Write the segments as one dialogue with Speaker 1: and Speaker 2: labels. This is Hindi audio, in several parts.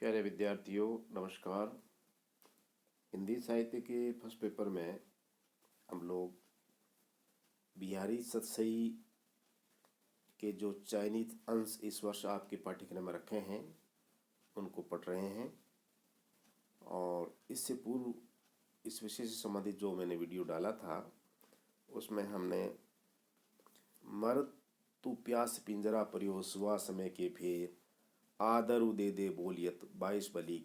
Speaker 1: प्यारे विद्यार्थियों, नमस्कार। हिंदी साहित्य के फर्स्ट पेपर में हम लोग बिहारी सतसई के जो चयनित अंश इस वर्ष आपके पाठ्यक्रम में रखे हैं उनको पढ़ रहे हैं। और इससे पूर्व इस विषय से संबंधित जो मैंने वीडियो डाला था उसमें हमने मर्द तू प्यास पिंजरा परियो सुआ समय के फेर आदरू दे दे बोलियत 22 बली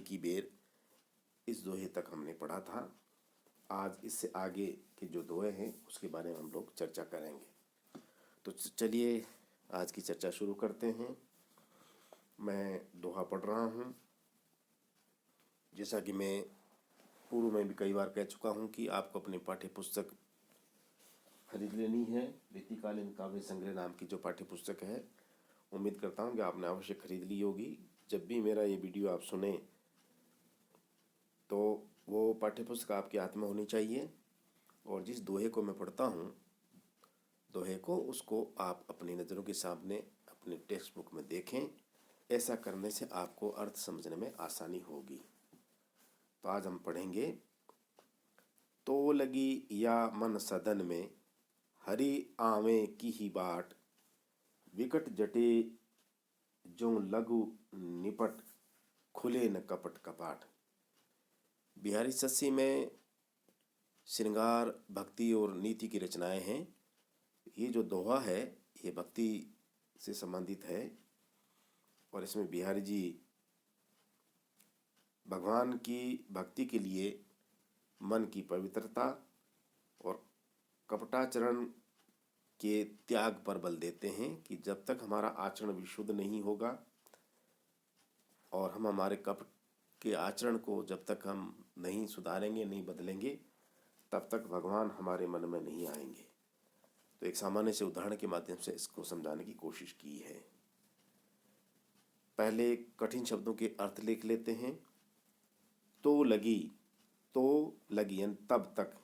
Speaker 1: की बेर, इस दोहे तक हमने पढ़ा था। आज इससे आगे के जो दोहे हैं उसके बारे में हम लोग चर्चा करेंगे। तो चलिए आज की चर्चा शुरू करते हैं। मैं दोहा पढ़ रहा हूँ। जैसा कि मैं पूर्व में भी कई बार कह चुका हूँ कि आपको अपनी पाठ्य पुस्तक खरीद लेनी है। रीतिकालीन काव्य संग्रह नाम की जो पाठ्य पुस्तक है, उम्मीद करता हूँ कि आपने अवश्य खरीद ली होगी। जब भी मेरा ये वीडियो आप सुने तो वो पाठ्य पुस्तक आपके हाथ में होनी चाहिए, और जिस दोहे को मैं पढ़ता हूँ दोहे को उसको आप अपनी नज़रों के सामने अपने टेक्स्ट बुक में देखें। ऐसा करने से आपको अर्थ समझने में आसानी होगी। तो आज हम पढ़ेंगे। तो लगी या मन सदन में हरि आवे की ही बाट, विकट जटे जो लघु निपट खुले न कपट कपाट। बिहारी सस्सी में श्रृंगार, भक्ति और नीति की रचनाएं हैं। ये जो दोहा है ये भक्ति से संबंधित है, और इसमें बिहारी जी भगवान की भक्ति के लिए मन की पवित्रता और कपटाचरण के त्याग पर बल देते हैं कि जब तक हमारा आचरण विशुद्ध नहीं होगा और हम हमारे कपट के आचरण को जब तक हम नहीं सुधारेंगे, नहीं बदलेंगे, तब तक भगवान हमारे मन में नहीं आएंगे। तो एक सामान्य से उदाहरण के माध्यम से इसको समझाने की कोशिश की है। पहले कठिन शब्दों के अर्थ लिख लेते हैं। तो लगी यानी तब तक,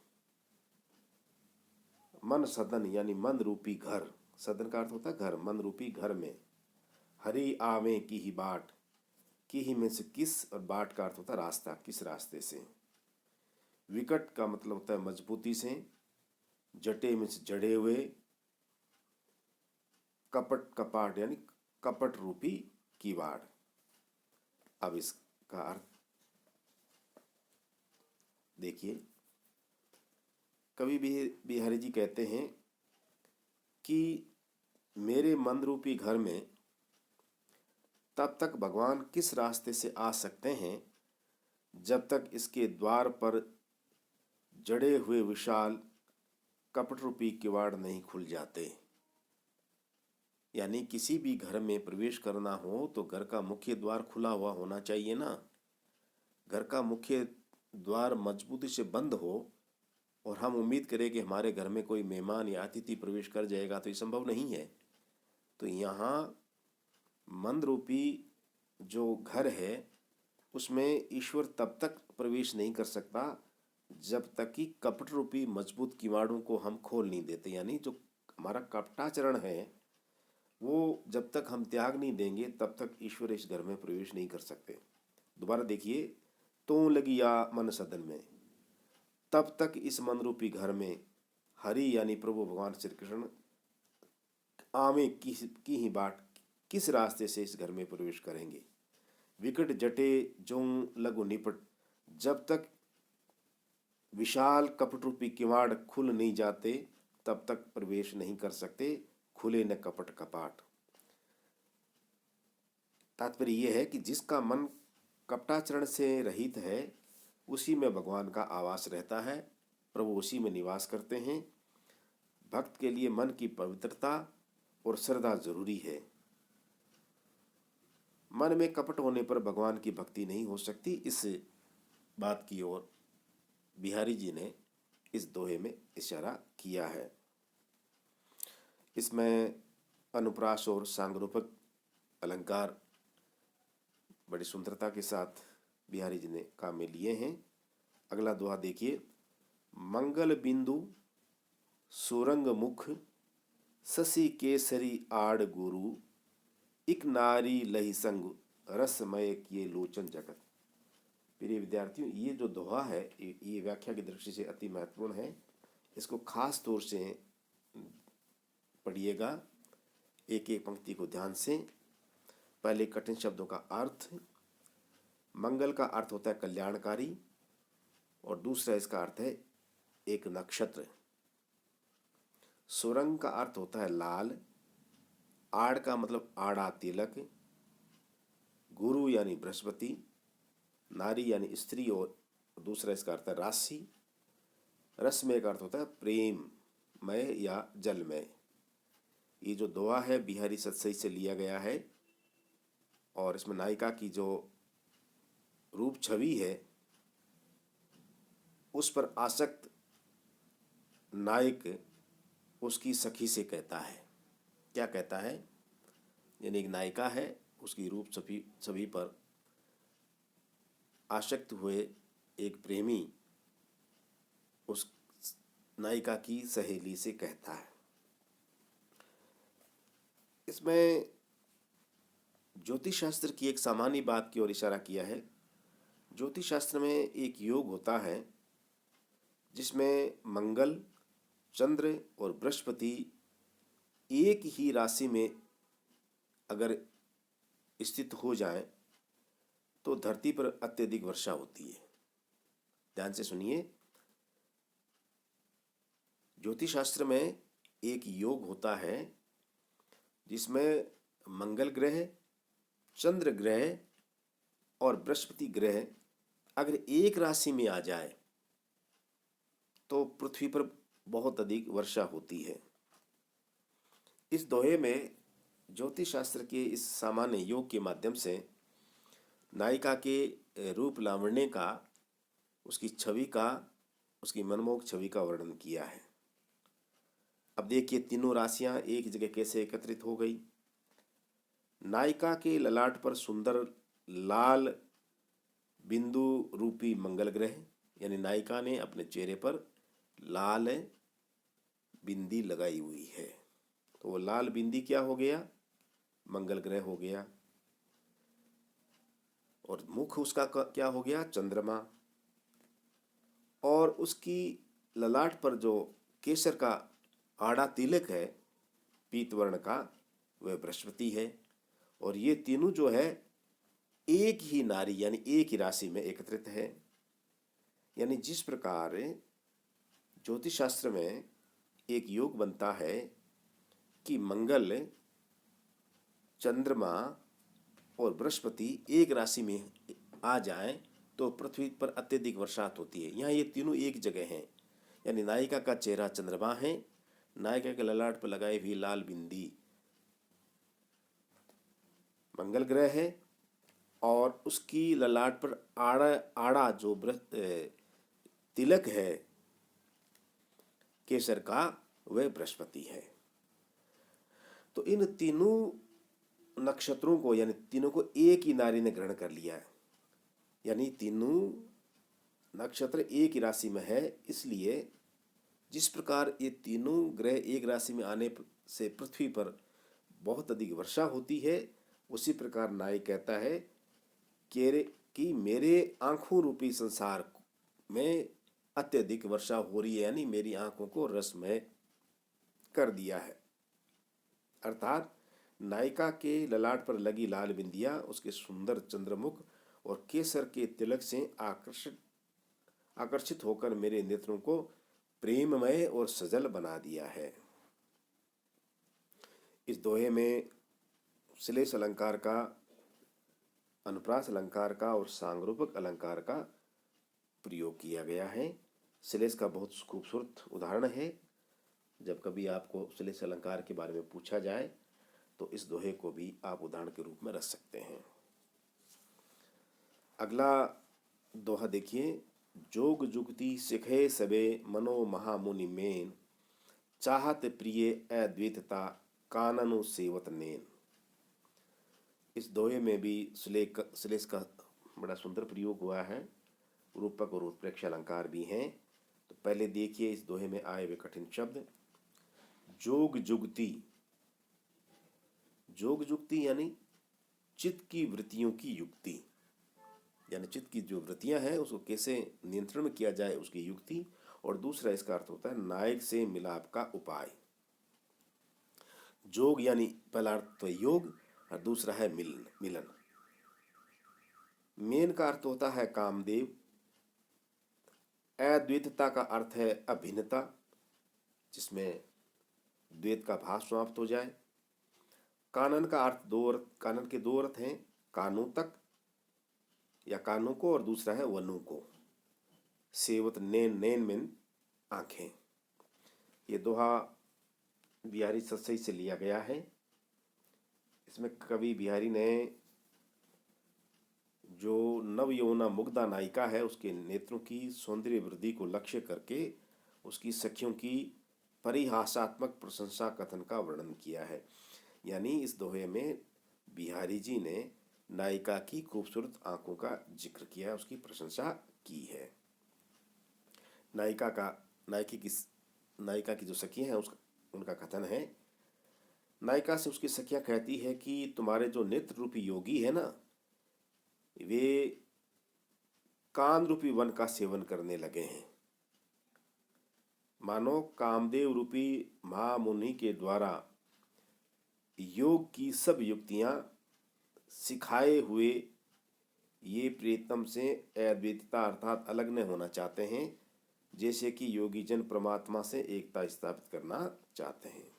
Speaker 1: मन सदन यानी मन रूपी घर, सदन का अर्थ होता है घर, मन रूपी घर में। हरि आवे की ही बाट, की ही में से किस, और बाट का अर्थ होता है रास्ता, किस रास्ते से। विकट का मतलब होता है मजबूती से, जटे में से जड़े हुए, कपट कपाट यानी कपट रूपी किवाड़। अब इसका अर्थ देखिए। कवि बिहारी जी कहते हैं कि मेरे मन रूपी घर में तब तक भगवान किस रास्ते से आ सकते हैं जब तक इसके द्वार पर जड़े हुए विशाल कपट रूपी किवाड़ नहीं खुल जाते। यानी किसी भी घर में प्रवेश करना हो तो घर का मुख्य द्वार खुला हुआ होना चाहिए ना। घर का मुख्य द्वार मजबूती से बंद हो और हम उम्मीद करें कि हमारे घर में कोई मेहमान या अतिथि प्रवेश कर जाएगा, तो ये संभव नहीं है। तो यहाँ मन रूपी जो घर है उसमें ईश्वर तब तक प्रवेश नहीं कर सकता जब तक कि कपट रूपी मजबूत किवाड़ों को हम खोल नहीं देते। यानी जो हमारा कपटाचरण है वो जब तक हम त्याग नहीं देंगे तब तक ईश्वर इस घर में प्रवेश नहीं कर सकते। दोबारा देखिए। तो लगी या मन सदन में, तब तक इस मन रूपी घर में हरि यानी प्रभु भगवान श्री कृष्ण आवे की ही बाट, किस रास्ते से इस घर में प्रवेश करेंगे। विकट जटे जो लघु निपट, जब तक विशाल कपट रूपी किवाड़ खुल नहीं जाते तब तक प्रवेश नहीं कर सकते। खुले न कपट कपाट। तात्पर्य यह है कि जिसका मन कपटाचरण से रहित है उसी में भगवान का आवास रहता है, प्रभु उसी में निवास करते हैं। भक्त के लिए मन की पवित्रता और श्रद्धा जरूरी है। मन में कपट होने पर भगवान की भक्ति नहीं हो सकती। इस बात की ओर बिहारी जी ने इस दोहे में इशारा किया है। इसमें अनुप्रास और सांगरूपक अलंकार बड़ी सुंदरता के साथ बिहारी जी ने काम में लिए हैं। अगला दोहा देखिए। मंगल बिंदु सुरंग मुख, शशि केसरी आड़ गुरु, इक नारी लही संग रसमय किए लोचन जगत। प्रिय विद्यार्थियों, ये जो दोहा है ये व्याख्या की दृष्टि से अति महत्वपूर्ण है। इसको खास तौर से पढ़िएगा, एक एक पंक्ति को ध्यान से। पहले कठिन शब्दों का अर्थ। मंगल का अर्थ होता है कल्याणकारी, और दूसरा इसका अर्थ है एक नक्षत्र। सुरंग का अर्थ होता है लाल। आड़ का मतलब आड़ा तिलक। गुरु यानी बृहस्पति। नारी यानी स्त्री, और दूसरा इसका अर्थ है राशि। रसमय का अर्थ होता है प्रेममय या जलमय। ये जो दोहा है बिहारी सतसई से लिया गया है, और इसमें नायिका की जो रूप छवि है उस पर आसक्त नायक उसकी सखी से कहता है। क्या कहता है? यानी एक नायिका है, उसकी रूप छवि पर आसक्त हुए एक प्रेमी उस नायिका की सहेली से कहता है। इसमें ज्योतिष शास्त्र की एक सामान्य बात की ओर इशारा किया है। ज्योतिष शास्त्र में एक योग होता है जिसमें मंगल, चंद्र और बृहस्पति एक ही राशि में अगर स्थित हो जाएं तो धरती पर अत्यधिक वर्षा होती है। ध्यान से सुनिए, ज्योतिष शास्त्र में एक योग होता है जिसमें मंगल ग्रह, चंद्र ग्रह और बृहस्पति ग्रह अगर एक राशि में आ जाए तो पृथ्वी पर बहुत अधिक वर्षा होती है। इस दोहे में ज्योतिष शास्त्र के इस सामान्य योग के माध्यम से नायिका के रूप लावण्य का, उसकी छवि का, उसकी मनमोहक छवि का वर्णन किया है। अब देखिए तीनों राशियां एक जगह कैसे एकत्रित हो गई। नायिका के ललाट पर सुंदर लाल बिंदु रूपी मंगल ग्रह, यानी नायिका ने अपने चेहरे पर लाल बिंदी लगाई हुई है, तो वो लाल बिंदी क्या हो गया? मंगल ग्रह हो गया। और मुख उसका क्या हो गया? चंद्रमा। और उसकी ललाट पर जो केसर का आड़ा तिलक है पीत वर्ण का, वह बृहस्पति है। और ये तीनों जो है एक ही नारी यानी एक ही राशि में एकत्रित है। यानी जिस प्रकार ज्योतिष शास्त्र में एक योग बनता है कि मंगल, चंद्रमा और बृहस्पति एक राशि में आ जाएं तो पृथ्वी पर अत्यधिक वर्षात होती है। यहाँ ये तीनों एक जगह हैं। यानी नायिका का चेहरा चंद्रमा है, नायिका के ललाट पर लगाई हुई लाल बिंदी मंगल ग्रह है, और उसकी ललाट पर आड़ा आड़ा जो तिलक है केसर का, वह बृहस्पति है। तो इन तीनों नक्षत्रों को यानी तीनों को एक ही नारी ने ग्रहण कर लिया है। यानी तीनों नक्षत्र एक ही राशि में है। इसलिए जिस प्रकार ये तीनों ग्रह एक राशि में आने से पृथ्वी पर बहुत अधिक वर्षा होती है, उसी प्रकार नायक कहता है कि मेरे आंखों रूपी संसार में अत्यधिक वर्षा हो रही है, यानी मेरी आंखों को रसमय कर दिया है। अर्थात नायिका के ललाट पर लगी लाल बिंदिया उसके सुंदर चंद्रमुख और केसर के तिलक से आकर्षित होकर मेरे नेत्रों को प्रेममय और सजल बना दिया है। इस दोहे में श्लेष अलंकार का, अनुप्रास अलंकार का और सांगरूपक अलंकार का प्रयोग किया गया है। श्लेष का बहुत खूबसूरत उदाहरण है। जब कभी आपको श्लेष अलंकार के बारे में पूछा जाए तो इस दोहे को भी आप उदाहरण के रूप में रख सकते हैं। अगला दोहा देखिए। जोग जुगति सिखे सबे मनो महामुनि मेन, चाहत प्रिय अद्वैतता काननु सेवत नेन। इस दोहे में भी श्लेष का बड़ा सुंदर प्रयोग हुआ है। रूपक और उत्प्रेक्ष अलंकार भी हैं। तो पहले देखिए इस दोहे में आए हुए कठिन शब्द। जोग जुगति। जोग युक्ति यानी चित्त की वृत्तियों की युक्ति, यानी चित्त की जो वृत्तियां हैं उसको कैसे नियंत्रण में किया जाए उसकी युक्ति। और दूसरा इसका अर्थ होता है नायक से मिलाप का उपाय। जोग यानी पहला अर्थ तो योग और दूसरा है मिलन मिलन। मेन का अर्थ होता है कामदेव। अद्वैतता का अर्थ है अभिन्नता, जिसमें द्वैत का भाव समाप्त हो जाए। कानन का अर्थ कानन के दो अर्थ हैं, कानों तक या कानों को, और दूसरा है वनु को। सेवत नैन, नैन में आंखें। ये दोहा बिहारी सतसई से लिया गया है। इसमें कवि बिहारी ने जो नव यौवना मुग्धा नायिका है उसके नेत्रों की सौंदर्य वृद्धि को लक्ष्य करके उसकी सखियों की परिहासात्मक प्रशंसा कथन का वर्णन किया है। यानी इस दोहे में बिहारी जी ने नायिका की खूबसूरत आंखों का जिक्र किया, उसकी प्रशंसा की है। नायिका की जो सखियां हैं उनका कथन है, नायिका से उसकी सखियां कहती है कि तुम्हारे जो नेत्र रूपी योगी है ना, वे कान रूपी वन का सेवन करने लगे हैं। मानो कामदेव रूपी महामुनि के द्वारा योग की सब युक्तियां सिखाए हुए ये प्रियतम से अद्वैतता अर्थात अलग न होना चाहते हैं, जैसे कि योगी जन परमात्मा से एकता स्थापित करना चाहते हैं।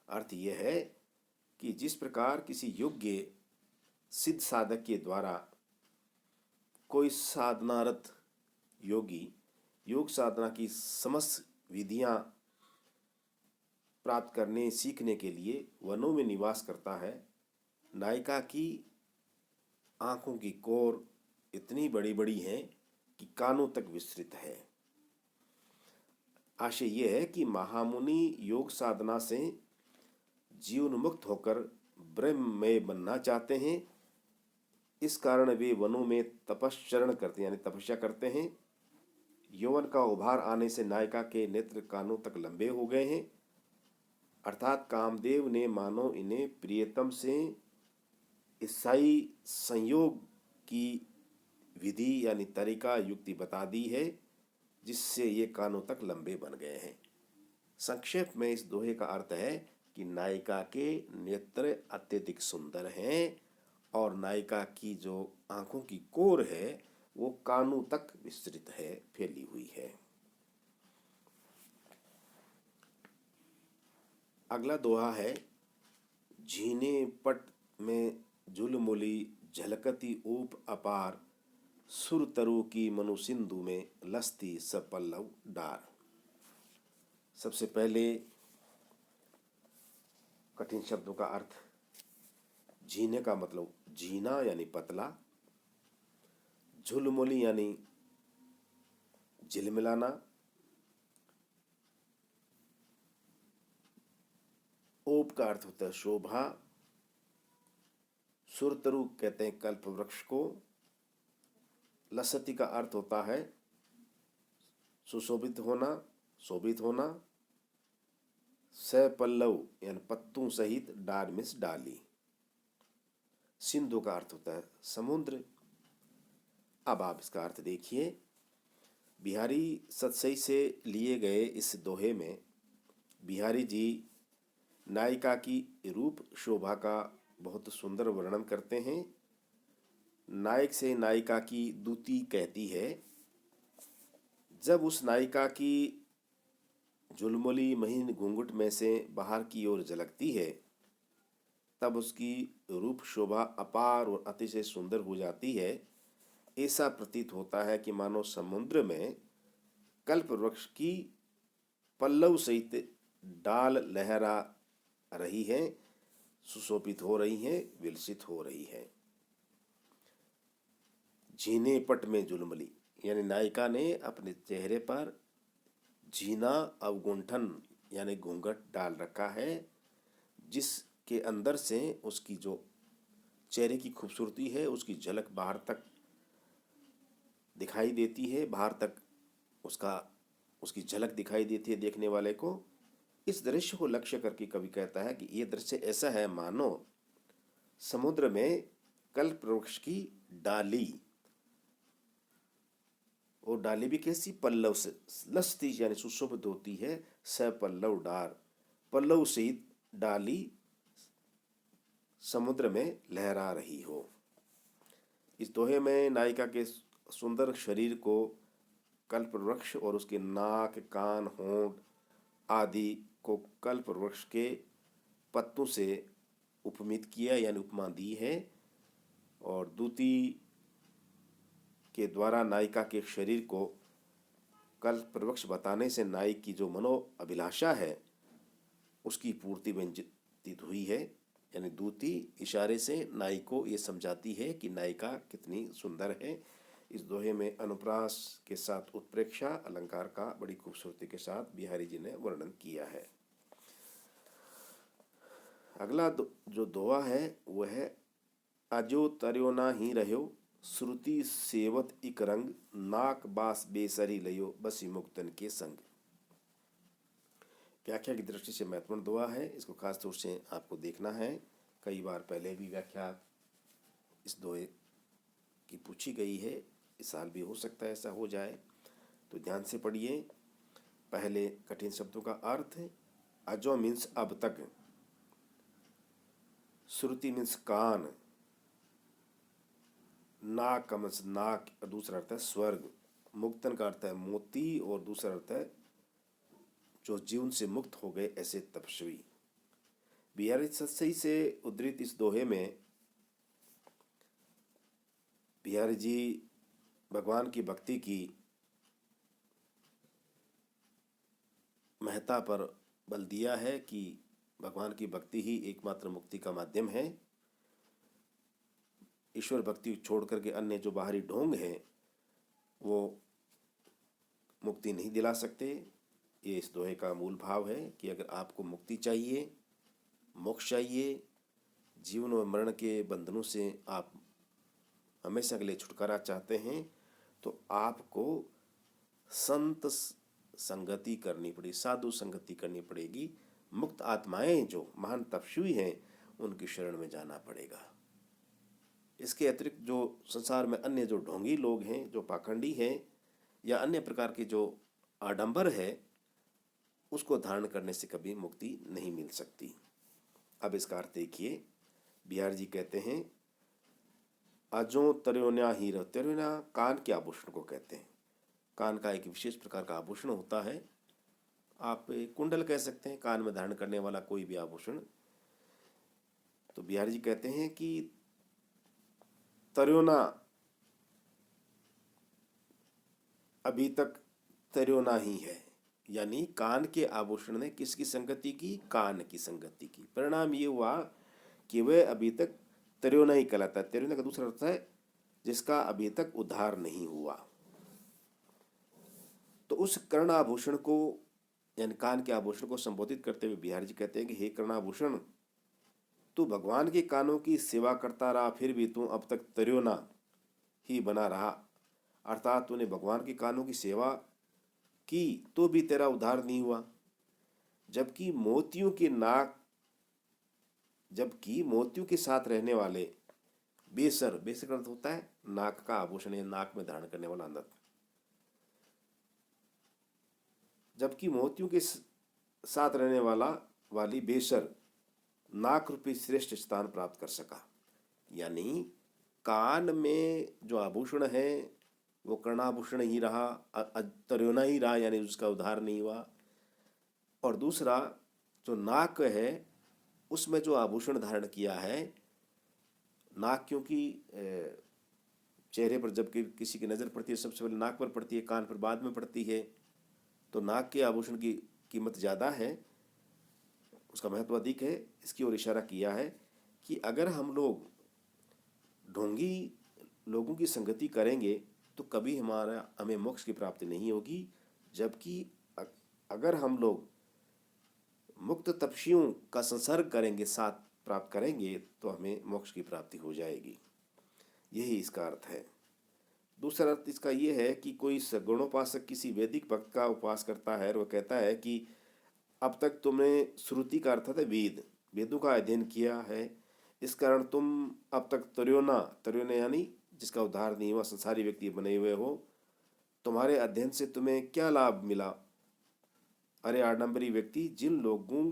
Speaker 1: अर्थ यह है कि जिस प्रकार किसी योग्य सिद्ध साधक के द्वारा कोई साधनारत योगी योग साधना की समस्त विधियां प्राप्त करने सीखने के लिए वनों में निवास करता है, नायिका की आंखों की कोर इतनी बड़ी बड़ी है कि कानों तक विस्तृत है। आशय यह है कि महामुनि योग साधना से जीवन मुक्त होकर ब्रह्ममय बनना चाहते हैं। इस कारण वे वनों में तपश्चरण करते यानी तपस्या करते हैं। यौवन का उभार आने से नायिका के नेत्र कानों तक लंबे हो गए हैं, अर्थात कामदेव ने मानो इन्हें प्रियतम से ईसाई संयोग की विधि यानी तरीका युक्ति बता दी है, जिससे ये कानों तक लंबे बन गए हैं। संक्षेप में इस दोहे का अर्थ है कि नायिका के नेत्र अत्यधिक सुंदर हैं और नायिका की जो आंखों की कोर है वो कानों तक विस्तृत है, फैली हुई है। अगला दोहा है, झीने पट में झुलमुली झलकती ऊप अपार, सुरतरु की मनु सिंधु में लस्ती सपल्लव डार। सबसे पहले कठिन शब्दों का अर्थ। झीने का मतलब झीना यानी पतला, झुलमुली यानी झिलमिलाना, ओप का अर्थ होता है शोभा, सुरतरु कहते हैं कल्प वृक्ष को, लसती का अर्थ होता है सुशोभित होना, शोभित होना, सपल्लव यानी पत्तों सहित, डार मिस डाली। सिंधु का अर्थ होता है समुद्र। अब आप इसका अर्थ देखिए। बिहारी सतसई से लिए गए इस दोहे में बिहारी जी नायिका की रूप शोभा का बहुत सुंदर वर्णन करते हैं। नायक से नायिका की दूती कहती है। जब उस नायिका की झुलमुली महीन घूंघट में से बाहर की ओर झलकती है, तब उसकी रूप शोभा अपार और अतिशय सुंदर हो जाती है। ऐसा प्रतीत होता है कि मानो समुद्र में कल्प वृक्ष की पल्लव सहित डाल लहरा रही है, सुशोभित हो रही है, विलसित हो रही है। झीने पट में झुलमुली यानी नायिका ने अपने चेहरे पर झीना अवगुंठन यानी घूंघट डाल रखा है, जिसके अंदर से उसकी जो चेहरे की खूबसूरती है उसकी झलक बाहर तक दिखाई देती है, बाहर तक उसकी झलक दिखाई देती है देखने वाले को। इस दृश्य को लक्ष्य करके कवि कहता है कि ये दृश्य ऐसा है मानो समुद्र में कल्प वृक्ष की डाली, और डाली भी कैसी, पल्लव से लसती यानी सुशोभित होती है, सपल्लव डार, पल्लव सहित डाली समुद्र में लहरा रही हो। इस दोहे में नायिका के सुंदर शरीर को कल्प वृक्ष और उसके नाक, कान, होंठ आदि को कल्प वृक्ष के पत्तों से उपमित किया यानी उपमा दी है, और दूती के द्वारा नायिका के शरीर को कल्प वृक्ष बताने से नायक की जो मनो अभिलाषा है उसकी पूर्ति व्यंजित हुई है। यानी दूती इशारे से नायक को ये समझाती है कि नायिका कितनी सुंदर है। इस दोहे में अनुप्रास के साथ उत्प्रेक्षा अलंकार का बड़ी खूबसूरती के साथ बिहारी जी ने वर्णन किया है। अगला जो दोहा है वह है अजो तर्यो ना ही रहो, श्रुति सेवत इक रंग, नाक बास बेसरी लयो, बसी मुक्तन के संग। व्याख्या की दृष्टि से महत्वपूर्ण दोहा है, इसको खास तौर से आपको देखना है। कई बार पहले भी व्याख्या इस दोहे की पूछी गई है, इस साल भी हो सकता है ऐसा हो जाए, तो ध्यान से पढ़िए। पहले कठिन शब्दों का अर्थ, अजो मीन्स अब तक, श्रुति मीन्स कान, नाक का मीन्स नाक और दूसरा अर्थ है स्वर्ग, मुक्तन का अर्थ है मोती और दूसरा अर्थ है जो जीवन से मुक्त हो गए ऐसे तपस्वी। बिहारी सत्सई से उद्धृत इस दोहे में बिहारी जी भगवान की भक्ति की महत्ता पर बल दिया है कि भगवान की भक्ति ही एकमात्र मुक्ति का माध्यम है। ईश्वर भक्ति छोड़ करके अन्य जो बाहरी ढोंग हैं वो मुक्ति नहीं दिला सकते। ये इस दोहे का मूल भाव है कि अगर आपको मुक्ति चाहिए, मोक्ष चाहिए, जीवन और मरण के बंधनों से आप हमेशा के लिए छुटकारा चाहते हैं, तो आपको संत संगति करनी पड़ेगी, साधु संगति करनी पड़ेगी। मुक्त आत्माएं जो महान तपस्वी हैं उनकी शरण में जाना पड़ेगा। इसके अतिरिक्त जो संसार में अन्य जो ढोंगी लोग हैं, जो पाखंडी हैं या अन्य प्रकार के जो आडंबर है, उसको धारण करने से कभी मुक्ति नहीं मिल सकती। अब इसका अर्थ देखिए, बिहार जी कहते हैं अजो तर्योन्या हीरा, तर्योन्या कान के आभूषण को कहते हैं। कान का एक विशेष प्रकार का आभूषण होता है, आप कुंडल कह सकते हैं, कान में धारण करने वाला कोई भी आभूषण। तो बिहारी जी कहते हैं कि तर्योना अभी तक तर्योना ही है, यानी कान के आभूषण ने किसकी संगति की, कान की संगति की। परिणाम ये हुआ कि वह अभी तक तर्योना ही कहलाता है। तर्योना का दूसरा अर्थ है जिसका अभी तक उद्धार नहीं हुआ। तो उस कर्णाभूषण को यानी कान के आभूषण को संबोधित करते हुए बिहारी जी कहते हैं कि हे कर्णाभूषण, तू भगवान के कानों की सेवा करता रहा, फिर भी तू अब तक तर्योना ही बना रहा, अर्थात तूने भगवान के कानों की सेवा की तो भी तेरा उद्धार नहीं हुआ। जबकि मोतियों के साथ रहने वाले बेसर, बेसर अर्थ होता है नाक का आभूषण या नाक में धारण करने वाला नथ, जबकि मोतियों के साथ रहने वाली बेसर नाक रूपी श्रेष्ठ स्थान प्राप्त कर सका। यानी कान में जो आभूषण है वो कर्णाभूषण ही रहा, तर्योना ही रहा, यानी उसका उद्धार नहीं हुआ। और दूसरा जो नाक है उसमें जो आभूषण धारण किया है, नाक क्योंकि चेहरे पर जब किसी की नज़र पड़ती है सबसे पहले नाक पर पड़ती है, कान पर बाद में पड़ती है, तो नाक के आभूषण की कीमत ज़्यादा है, उसका महत्व अधिक है। इसकी ओर इशारा किया है कि अगर हम लोग ढोंगी लोगों की संगति करेंगे तो कभी हमें मोक्ष की प्राप्ति नहीं होगी, जबकि अगर हम लोग मुक्त तपस्वियों का संसर्ग करेंगे, साथ प्राप्त करेंगे, तो हमें मोक्ष की प्राप्ति हो जाएगी। यही इसका अर्थ है। दूसरा अर्थ इसका यह है कि कोई सगुणोपासक किसी वैदिक भक्त का उपवास करता है और वह कहता है कि अब तक तुमने श्रुति का अर्थ है वेद, वेदों का अध्ययन किया है, इस कारण तुम अब तक तर्योना यानी जिसका उद्धार नहीं हुआ संसारी व्यक्ति बने हुए हो। तुम्हारे अध्ययन से तुम्हें क्या लाभ मिला? अरे आडंबरी व्यक्ति, जिन लोगों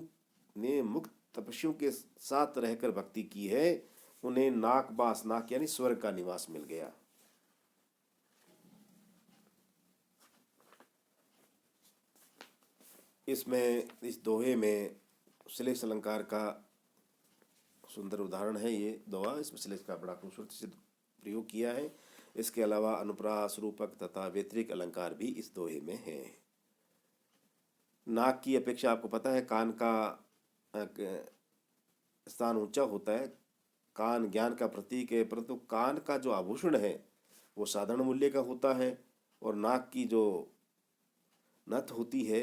Speaker 1: ने मुक्त तपस्वियों के साथ रहकर भक्ति की है उन्हें नाकबास, नाक यानी स्वर्ग का निवास मिल गया। इसमें इस दोहे में श्लेष अलंकार का सुंदर उदाहरण है ये दोहा। इसमें श्लेष का बड़ा खूबसूरती से प्रयोग किया है। इसके अलावा अनुप्रास, रूपक तथा व्यतिरिक अलंकार भी इस दोहे में है। नाक की अपेक्षा आपको पता है कान का स्थान ऊंचा होता है। कान ज्ञान का प्रतीक है, परंतु कान का जो आभूषण है वो साधारण मूल्य का होता है, और नाक की जो नथ होती है,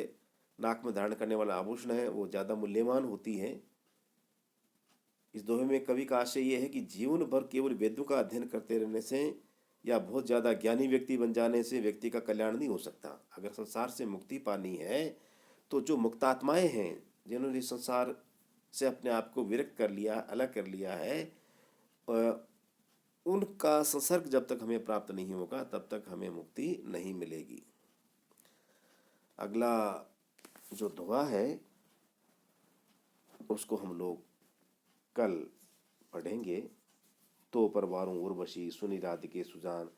Speaker 1: नाक में धारण करने वाला आभूषण है, वो ज़्यादा मूल्यवान होती है। इस दोहे में कवि का आशय यह है कि जीवन भर केवल वेदों का अध्ययन करते रहने से या बहुत ज़्यादा ज्ञानी व्यक्ति बन जाने से व्यक्ति का कल्याण नहीं हो सकता। अगर संसार से मुक्ति पानी है तो जो मुक्तात्माएं हैं, जिन्होंने संसार से अपने आप को विरक्त कर लिया, अलग कर लिया है, उनका संसर्ग जब तक हमें प्राप्त नहीं होगा तब तक हमें मुक्ति नहीं मिलेगी। अगला जो दोहा है उसको हम लोग कल पढ़ेंगे। तो परवारों उर्वशी सुनी राधिके सुजान,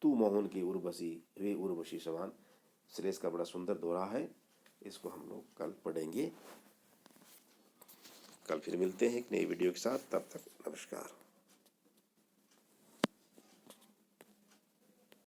Speaker 1: तू मोहन की उर्वशी वे उर्वशी समान। श्लेष का बड़ा सुंदर दोहा है, इसको हम लोग कल पढ़ेंगे। कल फिर मिलते हैं एक नई वीडियो के साथ, तब तक नमस्कार।